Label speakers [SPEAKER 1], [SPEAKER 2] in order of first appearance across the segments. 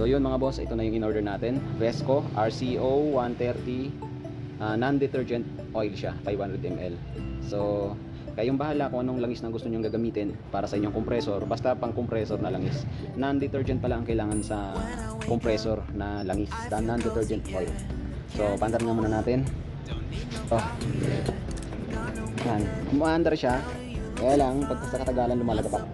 [SPEAKER 1] So yun mga boss, ito na yung in-order natin. Vesco RCO 130 non-detergent oil siya, 500 ml. So kayong bahala kung anong langis na gusto nyong gagamitin para sa inyong compressor. Basta pang compressor na langis. Non-detergent pala ang kailangan sa compressor na langis, non-detergent oil. So pandar nga muna natin. Yan, umaandar siya. Kaya lang pag sa katagalan lumalagapak.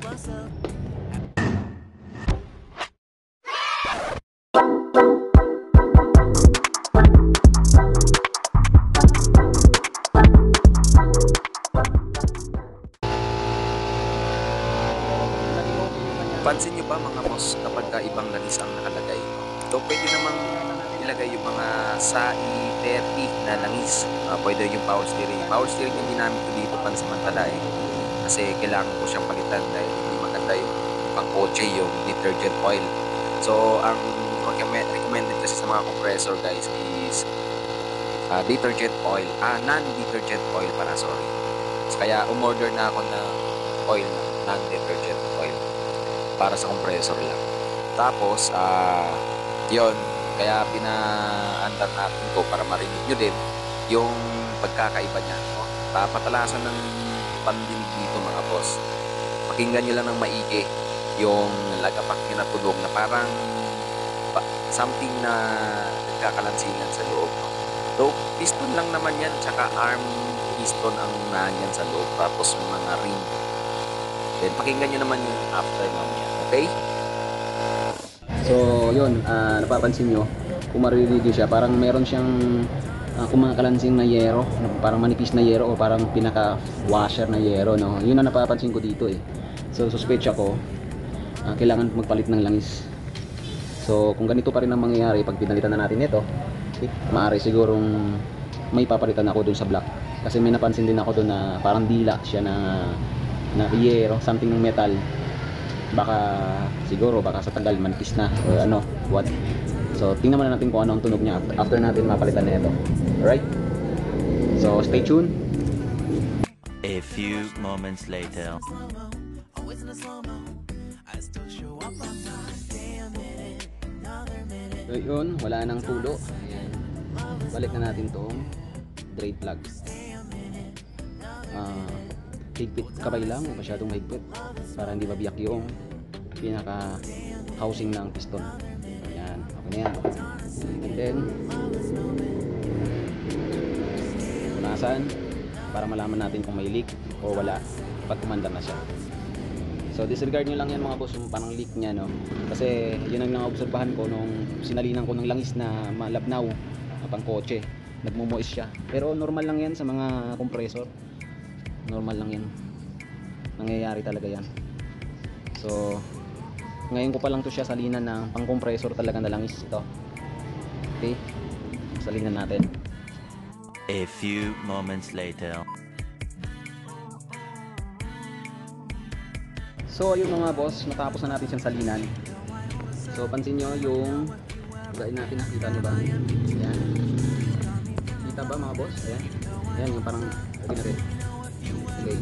[SPEAKER 2] Pansin nyo ba mga boss, kapag ibang langis ang nakalagay, ito pwede namang ilagay yung mga SAI 30 na langis. Pwede yung power steering. Power steering yung ginamit ko dito pansamantala kasi kailangan ko siyang palitan dahil hindi maganda yung pang kotse yung detergent oil. So ang recommended kasi sa mga compressor guys is detergent oil, non-detergent oil para, sorry. So, kaya umorder na ako ng oil na non-detergent oil para sa compressor lang. Tapos yon, kaya pinaandar natin ko para marinig nyo din yung pagkakaiba niya, no? Patalasan ng pandinig dito mga boss, pakinggan nyo lang ng maigi yung lagapak niya na tunog na parang something na nagkakalansingan sa loob, no? So piston lang naman yan, tsaka arm piston ang nandyan sa loob, tapos mga ring. Then pakinggan nyo naman yung after mamaya, okay?
[SPEAKER 1] So yun, napapansin nyo kung maririnig siya, parang meron siyang kumakalansing na yero, parang manipis na yero o parang pinaka washer na yero, no? Yun ang napapansin ko dito So suspecha ko kailangan magpalit ng langis. So kung ganito pa rin ang mangyayari pag pinalitan na natin ito, maaari sigurong may papalitan ako dun sa block, kasi may napansin din ako dun na parang dila siya na yero, something ng metal. Baka sa tagal manipis na or ano, what. So tingnan muna natin kung ano ang tunog niya after natin mapalitan na ito. Alright, so stay tuned.
[SPEAKER 3] A few moments later.
[SPEAKER 1] So yun, wala nang tulo. Ayan, balik na natin tong drain plug. Higpit kabay lang, masyadong mahigpit para hindi mabiyak yung pinaka housing ng piston. Ayan, okay na yan. And then punasan para malaman natin kung may leak o wala pag kumandar na siya. So disregard nyo lang yan mga boss, yung parang leak nya, no? Kasi yun ang naobserbahan ko nung sinalinan ko ng langis na malabnaw na pang kotse, nagmumoist siya. Pero normal lang yan sa mga compressor, normal lang yan, nangyayari talaga yan. So ngayon ko pa lang to siya salinan ng pang compressor talaga na langis ito. Okay, salinan natin.
[SPEAKER 3] A few moments later.
[SPEAKER 1] So ayun mga boss, natapos na natin siyang salinan. So pansin nyo yung gain natin, nakita nyo ba? Ayan, kita ba mga boss? Ayan, ayan yung parang lagi na rin. Okay,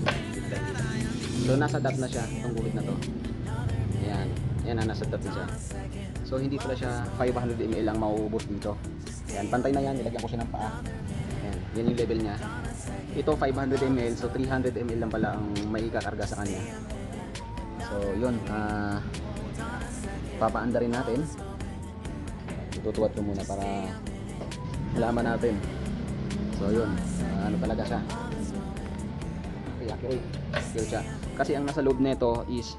[SPEAKER 1] so nasa dot na siya itong guhit na to. Ayan, ayan na, nasa dot na siya. So hindi pala siya 500 ml lang mauubos dito. Ayan, pantay na yan, nilagyan ko siya ng paa. Ayan, yan yung level niya. Ito 500 ml, so 300 ml lang pala ang may ikakarga sa kanya. So yun, papaandarin natin. Tutuwad ko muna para malaman natin. So yun, ano talaga siya, accurate siya. Kasi ang nasa loob nito is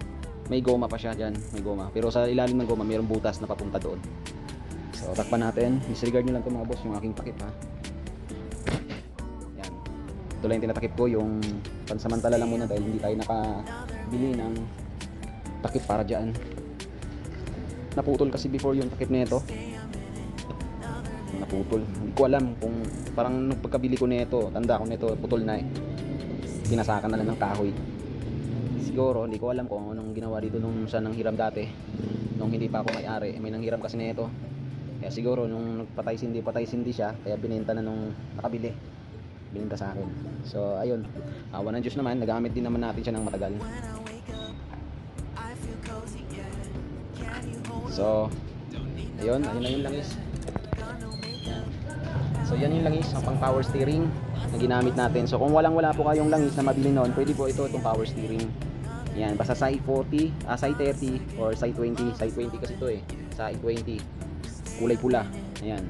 [SPEAKER 1] may goma pa siya dyan, may goma. Pero sa ilalim ng goma mayroong butas na papunta doon. So takpan natin. Disregard nyo lang ito mga boss, yung aking takip ha. Yan, ito lang yung tinatakip ko, yung pansamantala lang muna dahil hindi tayo nakabili ng takip para dyan. Naputol kasi before yung takip nito, naputol. Hindi ko alam kung parang nung pagkabili ko nito, tanda ko nito putol na pinasakan na lang ng kahoy. Siguro hindi ko alam kung anong ginawa dito nung sa nanghiram dati, nung hindi pa ako may-ari. May nanghiram kasi nito, kaya siguro nung patay sindi siya, kaya binenta na nung nakabili, binenta sa akin. So ayun, awa ng Diyos naman, nagamit din naman natin siya ng matagal. So Ayun na yung langis. Yan. So yan yung langis ang pang power steering na ginamit natin. So kung wala po kayong langis na mabili noon, pwede po ito itong power steering. Yan, basta Sai 40, Sai 30 or Sai 20. Sai 20 kasi ito eh. Sai 20. Kulay pula. Ayan.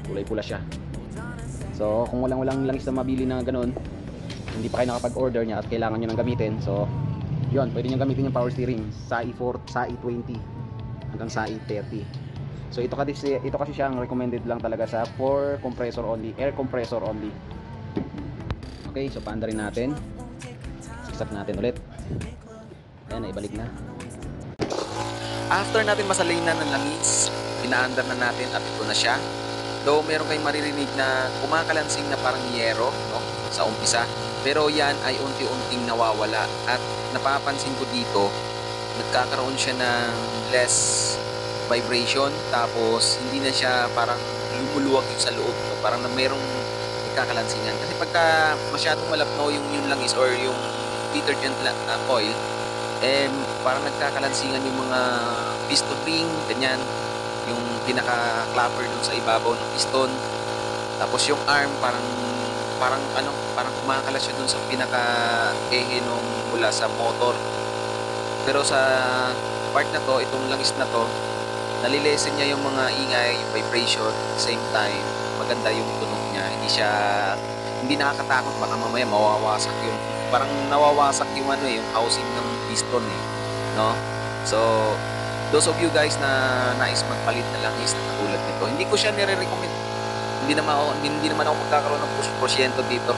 [SPEAKER 1] Kulay pula siya. So kung walang langis na mabili na ganoon, hindi pa kayo nakapag-order niya at kailangan niyo nang gamitin. So yun, pwede niyo gamitin yung power steering Sai 4, Sai 20 hanggang Sai 30. So ito kasi siyang recommended lang talaga sa for compressor only, air compressor only. Okay, so paanda rin natin. Siksak natin ulit. Ayan, naibalik na.
[SPEAKER 2] After natin masalinan ng langis, pinaandar na natin at ito na siya. Though meron kayong maririnig na kumakalansing na parang yero, no, sa umpisa. Pero yan ay unti-unting nawawala at napapansin ko dito, nagkakaroon siya ng less vibration, tapos hindi na siya parang lumuluwag yung sa loob, no? Parang na merong nagkakalansingan. Kasi pagka masyadong malapno yung langis or yung detergent oil, parang nagkakalansingan yung mga piston ring, ganyan, yung pinaka-clapper dun sa ibabaw ng piston. Tapos yung arm parang kumakalas siya dun sa pinaka-ehe nung mula sa motor. Pero sa part na to, itong langis na to, nalilesen niya yung mga ingay, yung vibration, at the same time, maganda yung tunog niya. Hindi nakakatakot, baka mamaya mawawasak yung, parang nawawasak yung yung housing ng piston no? So, those of you guys na nais magpalit na langis na katulad nito, hindi ko siya nire-recommend. Hindi naman ako magkakaroon ng porsyento dito.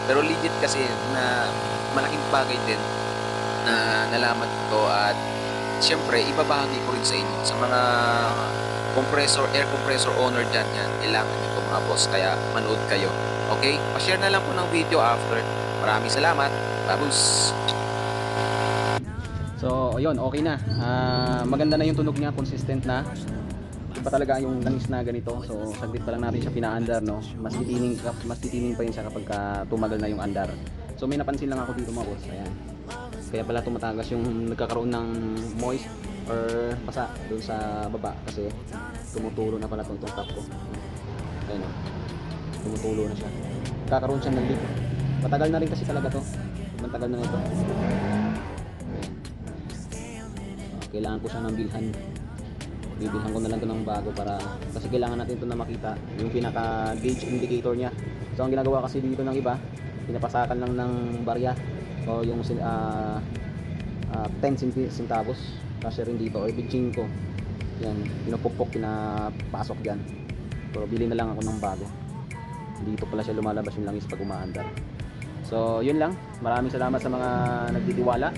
[SPEAKER 2] Pero legit kasi na malaking bagay din na nalaman ko at siyempre, ibabahagi ko rin sa inyo sa mga air compressor owner dyan yan. Kailangan nito mga boss, kaya manood kayo. Okay? Pa-share na lang po ng video after. Maraming salamat. Babus!
[SPEAKER 1] So, ayun, okay na. Maganda na yung tunog niya, consistent na. Iba talaga yung langis na ganito. So, saglit pa lang natin siya pinaandar, no? Mas titining pa yun siya kapag tumagal na yung andar. So, may napansin lang ako dito mga boss. Ayan. Kaya pala tumatagas yung nagkakaroon ng moist or basa doon sa baba kasi tumutulo na pala itong top ko. Ayun o. Tumutulo na siya. Nagkakaroon siya ng leak. Matagal na rin kasi talaga to. Matagal na ito. Kailangan ko siya ng bilhan. Bibilhan ko na lang ito ng bago para kasi kailangan natin ito na makita yung pinaka gauge indicator niya. So ang ginagawa kasi dito ng iba, pinapasakan lang ng barya o yung 10 centavos kasi rin dito or 25 yan, pinupukpok, pinapasok dyan. Pero bili na lang ako ng bago. Dito pala siya lumalabas yung langis pag umaandar. So yun lang, maraming salamat sa mga nagtitiwala.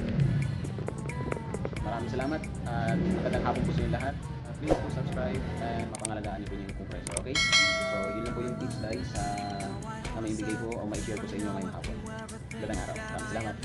[SPEAKER 1] Maraming salamat at magandang hapon po sa inyo lahat. Please po subscribe and mapangalagaan niyo po yung compressor, okay? So yun lang po yung tips guys na maibigay ko o ma-share ko sa inyo ngayong hapon. Magandang araw. Maraming salamat.